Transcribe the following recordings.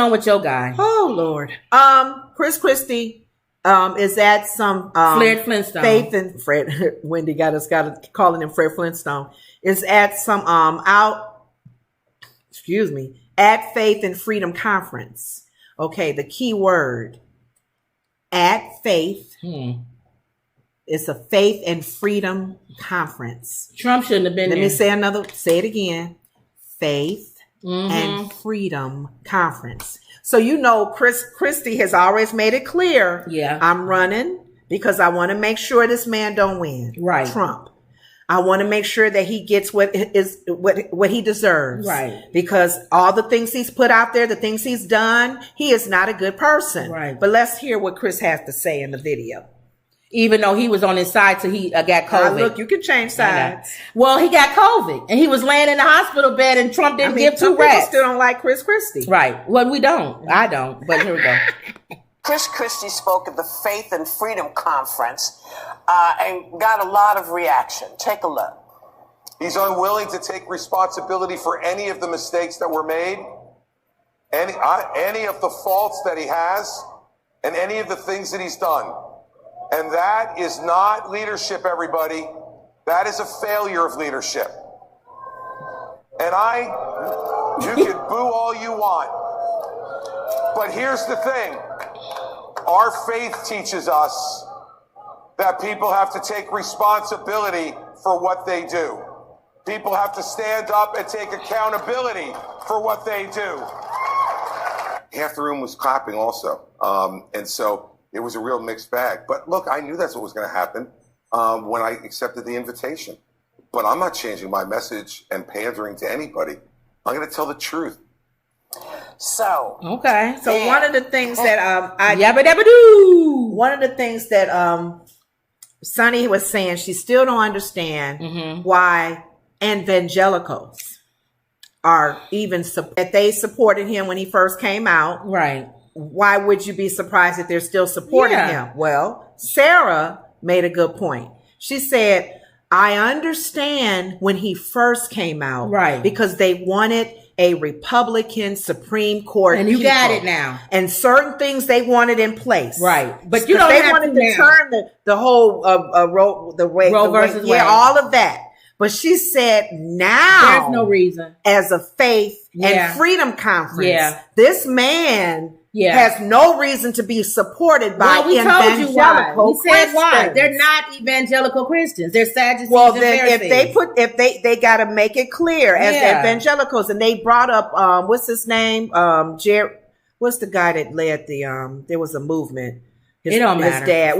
on with your guy? Oh Lord. Christie is at some Fred Flintstone. Faith and Fred. Wendy got calling him Fred Flintstone. Is at some at Faith and Freedom Conference. Okay, the key word at Faith. It's a Faith and Freedom Conference. Trump shouldn't have been there. Let me say it again. Faith and Freedom Conference. So Christie has always made it clear. Yeah. I'm running because I want to make sure this man don't win. Right. Trump. I want to make sure that he gets what he deserves. Right. Because all the things he's put out there, the things he's done, he is not a good person. Right. But let's hear what Chris has to say in the video. Even though he was on his side till he got COVID. Look, you can change sides. Well, he got COVID and he was laying in the hospital bed and Trump didn't give two rats. People still don't like Chris Christie. Right. Well, we don't. I don't. But here we go. Chris Christie spoke at the Faith and Freedom Conference and got a lot of reaction. Take a look. He's unwilling to take responsibility for any of the mistakes that were made, any of the faults that he has, and any of the things that he's done. And that is not leadership, everybody. That is a failure of leadership. And you can boo all you want. But here's the thing. Our faith teaches us that people have to take responsibility for what they do. People have to stand up and take accountability for what they do. Half the room was clapping also. And so it was a real mixed bag. But look, I knew that's what was going to happen when I accepted the invitation. But I'm not changing my message and pandering to anybody. I'm going to tell the truth. So okay. So one of the things that one of the things that Sonny was saying, she still don't understand why evangelicals are even that they supported him when he first came out. Right. Why would you be surprised that they're still supporting him? Well, Sarah made a good point. She said, I understand when he first came out. Right. Because they wanted a Republican Supreme Court. And you got it now. And certain things they wanted in place. Right. But you don't they have wanted to turn the whole Roe versus Wade. Yeah, all of that. But she said now there's no reason. As a Faith and Freedom Conference, this man has no reason to be supported by evangelical Christians. We said why. They're not evangelical Christians. They're Sadducees well, and then Pharisees. if they got to make it clear as evangelicals, and they brought up what's his name? What's the guy that led the there was a movement. It don't matter. His dad.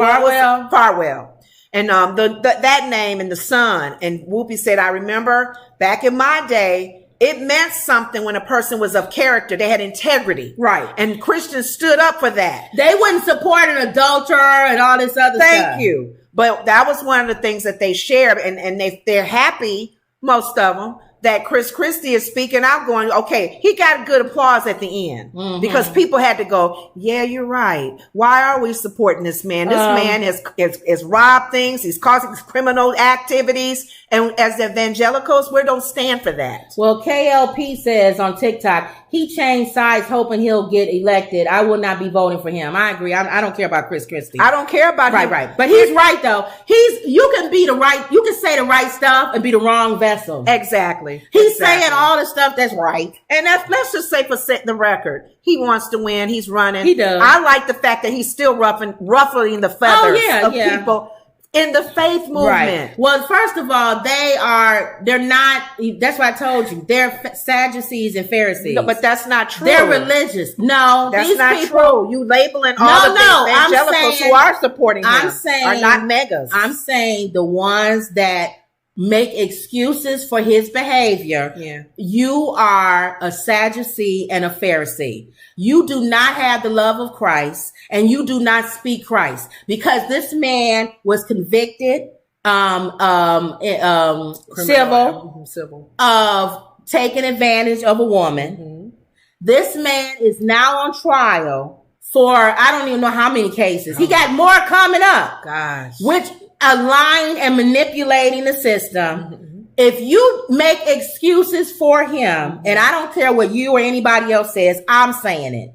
Farwell. And that name and the son. And Whoopi said, I remember back in my day, it meant something when a person was of character. They had integrity. Right. And Christians stood up for that. They wouldn't support an adulterer and all this other stuff. Thank you. But that was one of the things that they shared. And they're happy, most of them, that Chris Christie is speaking out going, okay, he got good applause at the end because people had to go, yeah, you're right. Why are we supporting this man? This man has robbed things. He's causing criminal activities. And as evangelicals, we don't stand for that. Well, KLP says on TikTok, he changed sides hoping he'll get elected. I will not be voting for him. I agree. I don't care about Chris Christie. I don't care about him. Right. But he's right though. You can say the right stuff and be the wrong vessel. Exactly. He's saying all the stuff that's right. And let's just say for the record, he wants to win. He's running. He does. I like the fact that he's still ruffling the feathers of people in the faith movement. Right. Well, first of all, they're not, that's what I told you. They're Sadducees and Pharisees. No, but that's not true. They're religious. No, that's not true. You labeling all of the evangelicals who are supporting him are not megas. I'm saying the ones that make excuses for his behavior. Yeah. You are a Sadducee and a Pharisee. You do not have the love of Christ and you do not speak Christ because this man was convicted, civil of taking advantage of a woman. Mm-hmm. This man is now on trial for, I don't even know how many cases. He got more coming up. Gosh. Which lying and manipulating the system. If you make excuses for him, and I don't care what you or anybody else says, I'm saying it.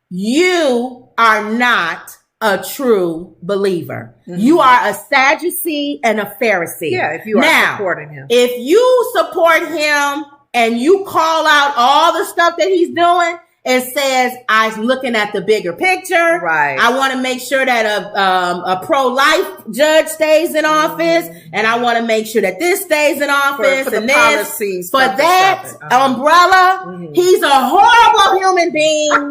You are not a true believer. You are a Sadducee and a Pharisee. Yeah, if you are supporting him. If you support him and you call out all the stuff that he's doing and says, I'm looking at the bigger picture. Right. I want to make sure that a pro-life judge stays in office, and I want to make sure that this stays in office, for and the this policies, for that umbrella. He's a horrible human being.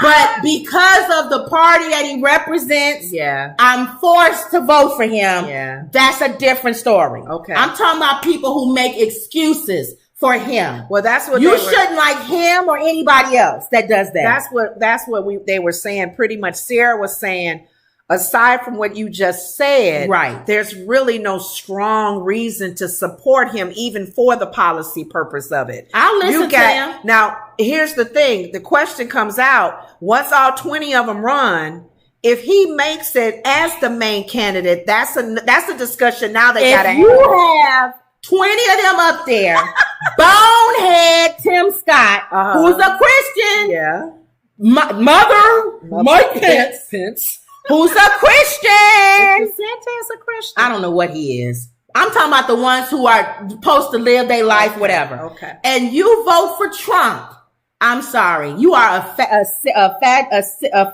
But because of the party that he represents, I'm forced to vote for him. Yeah. That's a different story. Okay. I'm talking about people who make excuses for him. Well, that's what you shouldn't like him or anybody else that does that. That's what they were saying. Pretty much, Sarah was saying, aside from what you just said, right? There's really no strong reason to support him, even for the policy purpose of it. I'll listen to him. Now, here's the thing: the question comes out once all 20 of them run. If he makes it as the main candidate, that's a discussion now they got to have. If you have 20 of them up there, bonehead Tim Scott, who's a Christian, mother Mike Pence, who's a Christian. DeSantis a Christian? I don't know what he is. I'm talking about the ones who are supposed to live their life, whatever. Okay. And you vote for Trump. I'm sorry. You are a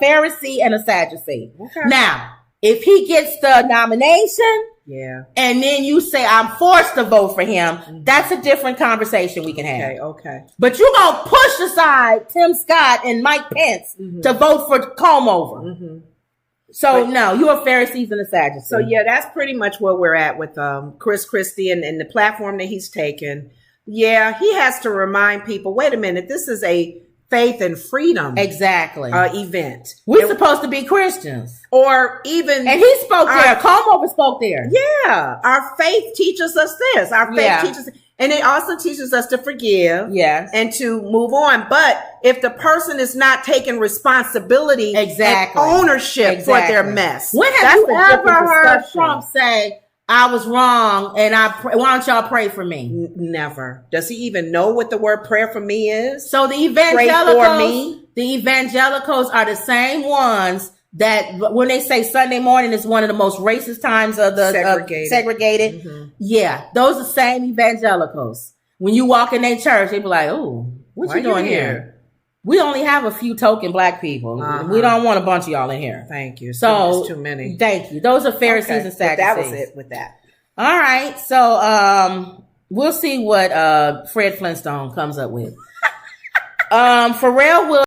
Pharisee and a Sadducee. Okay. Now, if he gets the nomination, and then you say I'm forced to vote for him, that's a different conversation we can have. Okay. But you're gonna push aside Tim Scott and Mike Pence to vote for Comb over. So no, you're a Pharisee and a Sadducee. So that's pretty much where we're at with Christie and the platform that he's taken. Yeah, he has to remind people, wait a minute, this is a faith and freedom event. We're supposed to be Christians. Or even... And he spoke there. Comb over spoke there. Yeah. Our faith teaches us this. Our faith teaches... And it also teaches us to forgive. Yes. And to move on. But if the person is not taking responsibility and ownership for their mess. When have you ever heard Trump say, I was wrong, and why don't y'all pray for me? Never. Does he even know what the word prayer for me is? So the evangelicals are the same ones that when they say Sunday morning is one of the most racist times of the segregated. Yeah, those are the same evangelicals. When you walk in their church, they be like, "Oh, what you doing here? We only have a few token black people. We don't want a bunch of y'all in here." Thank you. So it's too many. Thank you. Those are Pharisees and Sadducees. That was it with that. All right. So we'll see what Fred Flintstone comes up with. Pharrell will